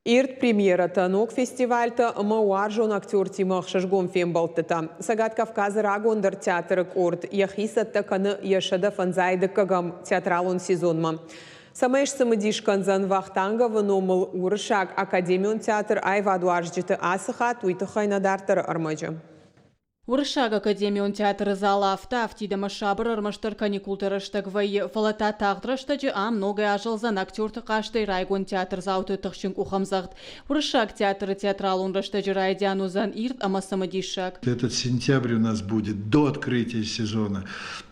Ирт премьера танок фестивальта мауаржон актер Тимох Шашгон фембалтыта. Сагат Кавказа рагондар театры корт. Яхисатта каны яшада фанзайды кагам театралон сезонма. Самэш самадишканзан вахтанга ваномыл урышак академион театр айвадуаржджиты асыхат уйтыхайнадартыр армаджа. Урышаг академион театры зала автида машабыр армаштар каникултырыштаг вай фалата тағдырыштажы многое ажылзан актерты қаштай райгон театр зауты тұқшын кухамзағд. Урышаг театры театралун раштажы райдянузан ирт амасамадишак. Этот сентябрь у нас будет до открытия сезона.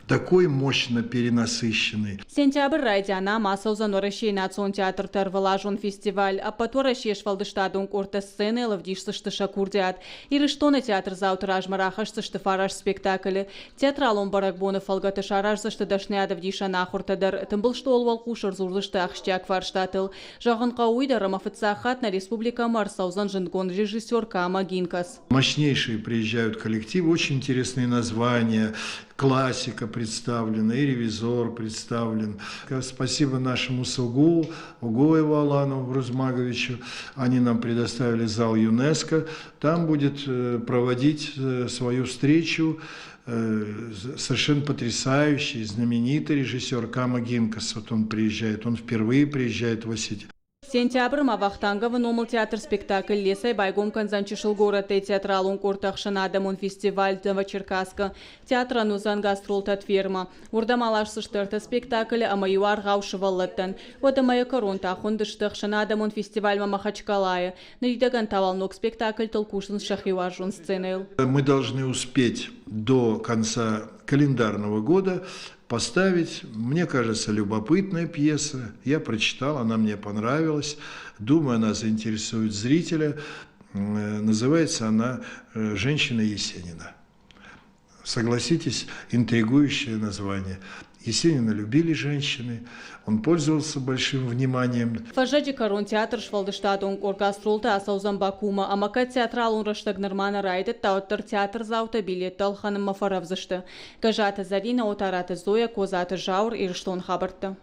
Такой мощно перенасыщенный. Сентябрь райдяна масаузан орашей национ театр тарвалажон фестиваль, а потворашеш валдыштадун корта сцены лавдишсышты шакурдят. Ирыштона театр зауты ражмарахашсышты фараж спектаклі. Театралон баракбоны фалгаты шаражзышты дашнядов диша нахуртадар. Тымбылшты олвал кушар зурлышты ахштяк фарштатыл. Жағын қауыйда рамафыцахат на республика Марсаузан жингон режиссер Кама Гинкас. Мощнейшие приезжают коллективы, очень интересные названия. Классика представлена, и ревизор представлен. Спасибо нашему СУГУ, Угоеву Алану Рузмаговичу. Они нам предоставили зал ЮНЕСКО. Там будет проводить свою встречу совершенно потрясающий, знаменитый режиссер Кама Гинкас. Вот он приезжает, он впервые приезжает в Осетию. Сентябрь мавахтанга ваномыл театр спектакль лесай байгом канзанчишыл городтэй театралун кортахшын адамун фестиваль Новочеркасска. Театр анузан гастролтат ферма. Урда малашсыштырты спектакль амаюар гаушываллаттан. Вот амая коронтахун дыштахшын адамун фестиваль Махачкалая. Наридаган тавалнок спектакль толкушын шахиважун сценел. Мы должны успеть до конца календарного года поставить, мне кажется, любопытная пьеса. Я прочитал, она мне понравилась. Думаю, она заинтересует зрителя. Называется она «Женщина Есенина». Согласитесь, интригующее название. Есенина любили женщины, он пользовался большим вниманием. Фажаджи корон театр швалдыштадон оркастролта асаузан Бакума, амака театралун раштаг нормана райдет тауттар театр заута билеттал ханым мафаравзышты. Кажата Зарина, отарата Зоя, козата Жаур и Риштон Хабарта.